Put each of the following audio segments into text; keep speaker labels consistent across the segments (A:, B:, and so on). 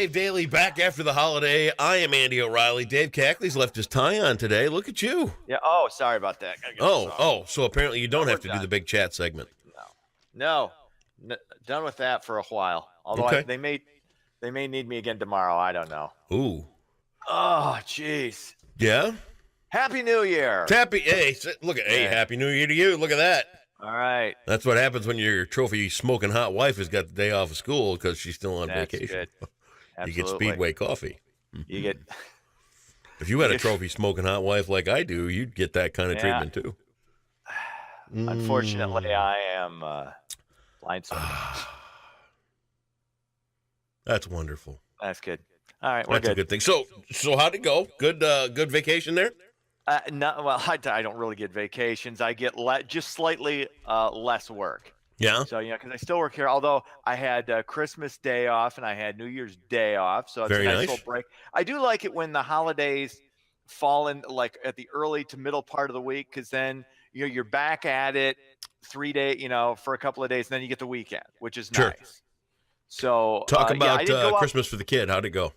A: Dave Daly back after the holiday. I am Andy O'Reilly. Dave Cackley's left his tie on today. Look at you.
B: Yeah. Oh, sorry about that.
A: So apparently you don't have to do the big chat segment.
B: No, done with that for a while. Although
A: Okay.
B: they may need me again tomorrow. I don't know.
A: Ooh.
B: Oh, jeez.
A: Yeah?
B: Happy New Year.
A: Happy New Year to you. Look at that.
B: All right.
A: That's what happens when your trophy smoking hot wife has got the day off of school because she's still on
B: That's
A: vacation.
B: Good.
A: You get Speedway coffee.
B: You get.
A: If you had a trophy smoking hot wife like I do, you'd get that kind of treatment too.
B: Unfortunately, I am blindsided.
A: That's wonderful.
B: That's good. All right, we're
A: That's
B: good.
A: a good thing. So how'd it go? Good vacation there?
B: I don't really get vacations. I get just slightly less work.
A: Yeah.
B: So, because I still work here, although I had Christmas Day off and I had New Year's Day off. So it's
A: Very
B: a nice
A: nice
B: little break. I do like it when the holidays fall in like at the early to middle part of the week, because then, you're back at it 3 days, for a couple of days, and then you get the weekend, which is
A: Sure.
B: nice. So
A: talk about Christmas for the kid. How'd it go?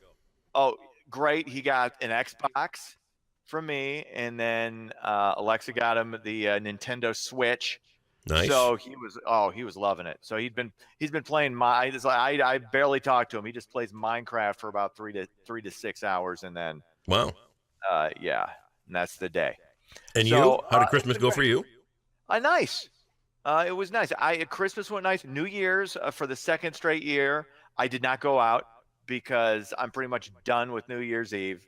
B: Oh, great. He got an Xbox from me, and then Alexa got him the Nintendo Switch.
A: Nice.
B: So he was loving it. So he's been playing I barely talk to him. He just plays Minecraft for about 3 to 6 hours, and then
A: wow.
B: And that's the day.
A: And
B: so,
A: you? How did Christmas go for you?
B: Nice. It was nice. Christmas went nice. New Year's for the second straight year, I did not go out because I'm pretty much done with New Year's Eve.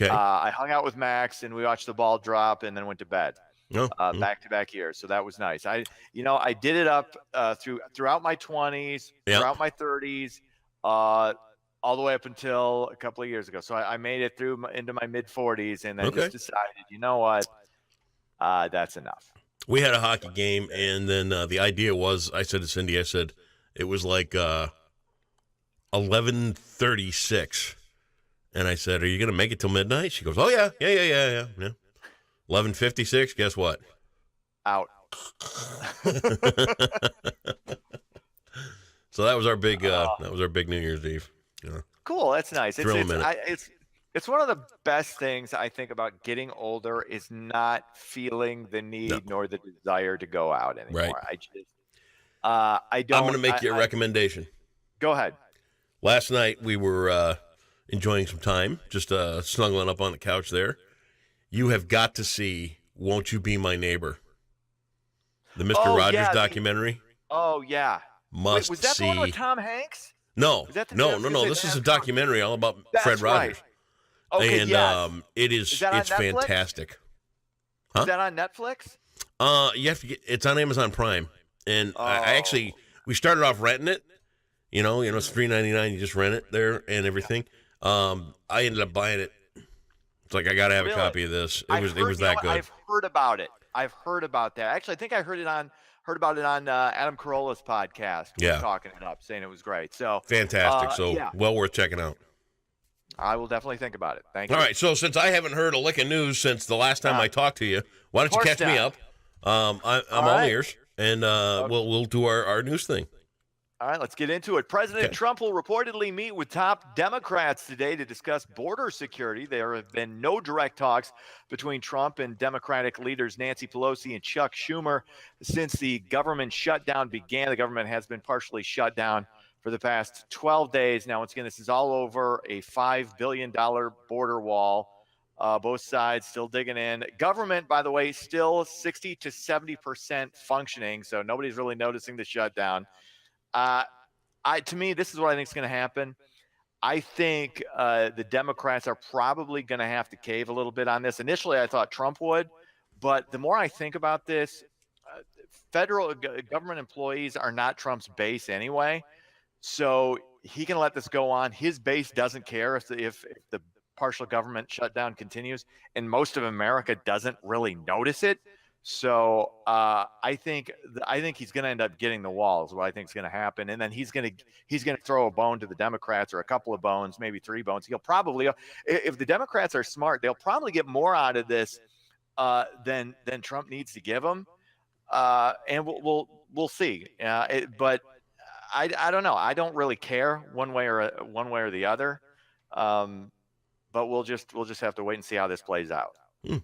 A: Okay.
B: I hung out with Max and we watched the ball drop and then went to bed. Back-to-back years. So that was nice. I did it up throughout my 20s, throughout my 30s, all the way up until a couple of years ago. So I made it through into my mid 40s and then just decided, you know what, that's enough.
A: We had a hockey game, and then the idea was, I said to Cindy, it was like 11:36, and I said, "Are you going to make it till midnight?" She goes, "Oh yeah. 11:56. Guess what?
B: Out."
A: So that was our big New Year's Eve. Yeah.
B: Cool. That's nice. It's one of the best things I think about getting older is not feeling the need nor the desire to go out anymore.
A: Right.
B: I don't.
A: I'm going to make you a recommendation.
B: Go ahead.
A: Last night we were enjoying some time, just snuggling up on the couch there. You have got to see Won't You Be My Neighbor? The Mr. Rogers documentary.
B: Oh, yeah.
A: Must see.
B: Was that the one with Tom Hanks?
A: No. This is a documentary all about Fred Rogers.
B: Right. Okay,
A: and it's fantastic.
B: Is that on Netflix?
A: You have to it's on Amazon Prime. And we started off renting it. It's $3.99. You just rent it there and everything. I ended up buying it. It's like I got to have a copy of this. It was that good.
B: I've heard about it. I've heard about that. Actually, I think I heard about it on Adam Carolla's podcast.
A: Yeah,
B: talking it up, saying it was great. So
A: fantastic. Well worth checking out.
B: I will definitely think about it. Thank you.
A: All right. So since I haven't heard a lick of news since the last time I talked to you, why don't you catch me up? I'm all ears, and we'll do our news thing.
B: All right, let's get into it. President Trump will reportedly meet with top Democrats today to discuss border security. There have been no direct talks between Trump and Democratic leaders Nancy Pelosi and Chuck Schumer since the government shutdown began. The government has been partially shut down for the past 12 days. Now, once again, this is all over a $5 billion border wall. Both sides still digging in. Government, by the way, still 60 to 70% functioning, so nobody's really noticing the shutdown. To me, this is what I think is going to happen. I think the Democrats are probably going to have to cave a little bit on this. Initially, I thought Trump would, but the more I think about this, federal government employees are not Trump's base anyway, so he can let this go on. His base doesn't care if the partial government shutdown continues, and most of America doesn't really notice it. So I think he's going to end up getting the wall is what I think is going to happen, and then he's going to throw a bone to the Democrats, or a couple of bones, maybe 3 bones. He'll probably, if the Democrats are smart, they'll probably get more out of this than Trump needs to give them, and we'll see. But I don't know. I don't really care one way or the other. But we'll just have to wait and see how this plays out.
A: Hmm.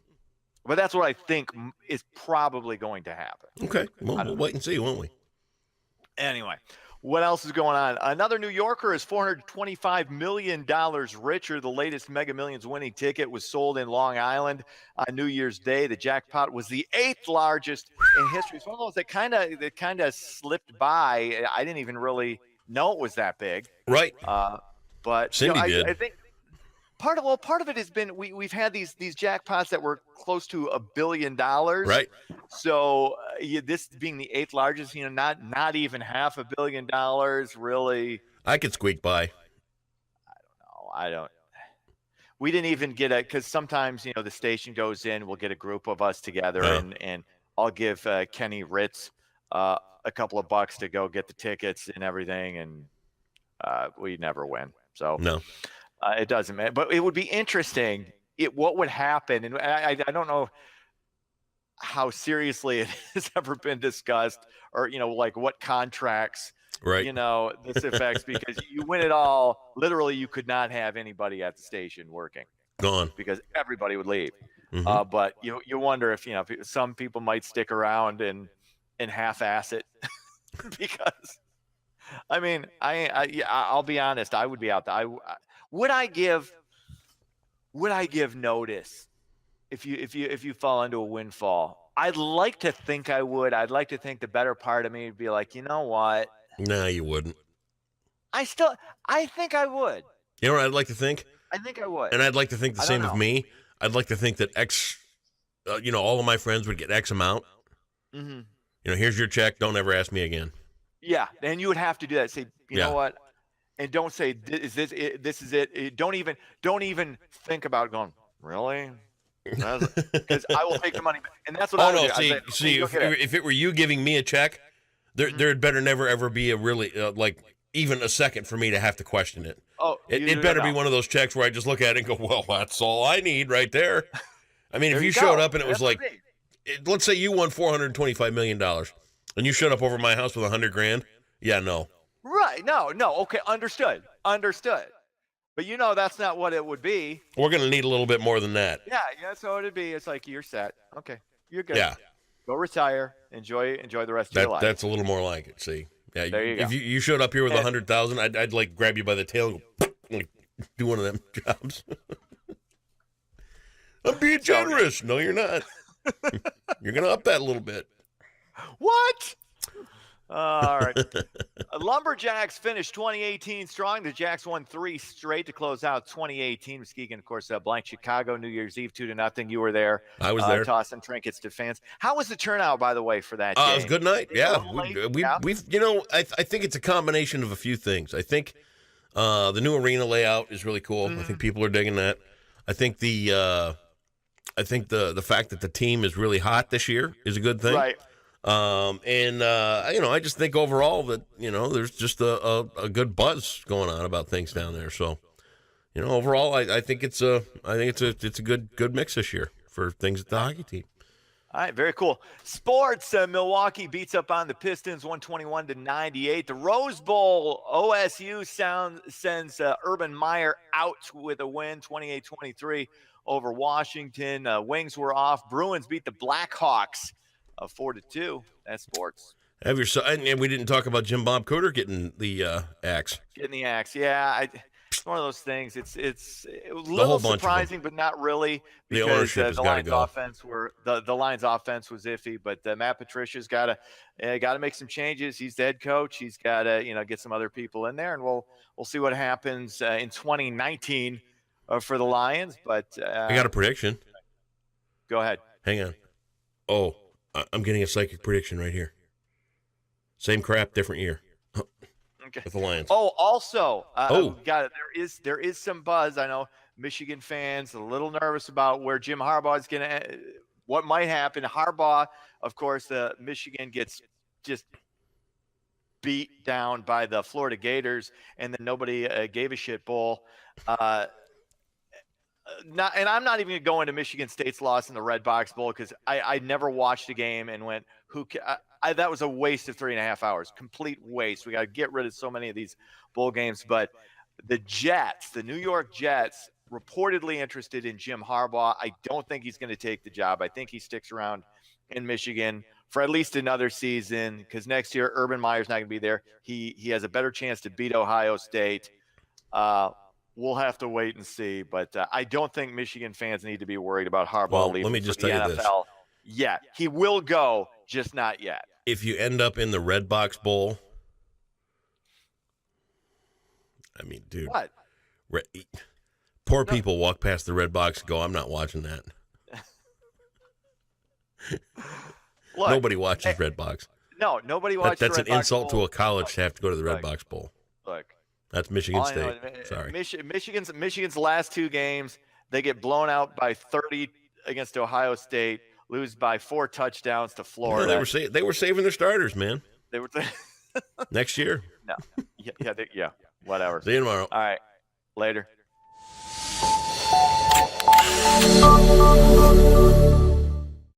B: But that's what I think is probably going to happen.
A: Okay. Well, we'll wait and see, won't we?
B: Anyway, what else is going on? Another New Yorker is $425 million richer. The latest Mega Millions winning ticket was sold in Long Island on New Year's Day. The jackpot was the 8th largest in history. It's one of those that kind of slipped by. I didn't even really know it was that big.
A: Right.
B: But
A: Cindy did.
B: I think part of it has been we've had these jackpots that were close to $1 billion.
A: Right.
B: So this being the 8th largest, not even half $1 billion, really.
A: I could squeak by.
B: I don't. We didn't even get because sometimes the station goes in, we'll get a group of us together, and I'll give Kenny Ritz a couple of bucks to go get the tickets and everything, and we never win. So
A: no.
B: It doesn't matter, but it would be interesting. What would happen, and I don't know how seriously it has ever been discussed, or like what contracts,
A: right?
B: This affects, because you win it all. Literally, you could not have anybody at the station working,
A: gone,
B: because everybody would leave.
A: Mm-hmm.
B: But you wonder if some people might stick around and half-ass it, because I mean, I'll be honest, I would be out there. Would I give notice if you fall into a windfall? I'd like to think I would. I'd like to think the better part of me would be like, you know what?
A: No, you wouldn't.
B: I think I would.
A: You know what I'd like to think?
B: I think I would.
A: And I'd like to think the same of me. I'd like to think that all of my friends would get X amount.
B: Mm-hmm.
A: Here's your check. Don't ever ask me again.
B: Yeah, and you would have to do that. Say, you know what? And don't say, is this it? This is it. Don't even think about going, really? Because I will take the money back. And that's what I would do.
A: See, if it were you giving me a check, there'd better never ever be a really even a second for me to have to question it.
B: Oh,
A: it better be one of those checks where I just look at it and go, well, that's all I need right there. I mean, if you showed up and it was like, let's say you won $425 million and you showed up over my house with $100,000. Yeah, no.
B: Right. No. Okay. Understood. But that's not what it would be.
A: We're going to need a little bit more than that.
B: Yeah. So it'd be, it's like, you're set. Okay. You're good.
A: Yeah.
B: Go retire. Enjoy the rest of your life.
A: That's a little more like it. See? Yeah.
B: There you go.
A: If you showed up here with 100,000, I'd like grab you by the tail and go, do one of them jobs. I'm being generous. No, you're not. You're going to up that a little bit.
B: What? All right. Lumberjacks finished 2018 strong. The Jacks won 3 straight to close out 2018. Muskegon, of course, blanked Chicago New Year's Eve 2-0. You were there.
A: I was there.
B: Tossing trinkets to fans. How was the turnout, by the way, for that game?
A: It was a good night. Yeah. We've I think it's a combination of a few things. I think the new arena layout is really cool. I think people are digging that. I think the fact that the team is really hot this year is a good thing.
B: Right.
A: I just think overall that, there's just a good buzz going on about things down there. So, overall, I think it's a good mix this year for things at the hockey team.
B: All right, very cool. Sports, Milwaukee beats up on the Pistons 121-98. The Rose Bowl, OSU sends Urban Meyer out with a win, 28-23 over Washington. Wings were off. Bruins beat the Blackhawks 4-2. That's sports.
A: And we didn't talk about Jim Bob Cooter getting the axe.
B: Getting the axe, yeah. It's one of those things. It's a little surprising, but not really, because the Lions' offense the Lions' offense was iffy. But Matt Patricia's got to make some changes. He's the head coach. He's got to get some other people in there, and we'll see what happens in 2019 for the Lions. But
A: I got a prediction.
B: Go ahead.
A: Hang on. Oh. I'm getting a psychic prediction right here. Same crap, different year.
B: Okay.
A: With the Lions.
B: Oh, also, got it. There is some buzz. I know Michigan fans a little nervous about where Jim Harbaugh is going to. What might happen? Harbaugh, of course, Michigan gets just beat down by the Florida Gators, and then nobody gave a shit bowl. And I'm not even going to go into Michigan State's loss in the Red Box Bowl because I never watched a game and went, that was a waste of 3.5 hours, complete waste. We got to get rid of so many of these bowl games. But the New York Jets, reportedly interested in Jim Harbaugh. I don't think he's going to take the job. I think he sticks around in Michigan for at least another season because next year Urban Meyer's not going to be there. He has a better chance to beat Ohio State. We'll have to wait and see, but I don't think Michigan fans need to be worried about Harbaugh leaving.
A: Let me just tell
B: you
A: this.
B: Yeah, he will go, just not yet.
A: If you end up in the Red Box Bowl, I mean, dude,
B: what?
A: Poor people walk past the Red Box and go, "I'm not watching that."
B: Look,
A: nobody watches Red Box.
B: No, nobody watches.
A: That's
B: Red
A: an insult
B: Bowl.
A: to a college to have to go to the Red Box Bowl.
B: Look.
A: That's Michigan State. Sorry.
B: Michigan's last two games, they get blown out by 30 against Ohio State, lose by 4 touchdowns to Florida.
A: Yeah, they were saving their starters, man.
B: They were
A: next year.
B: No. Yeah, whatever.
A: See you tomorrow.
B: All right. Later.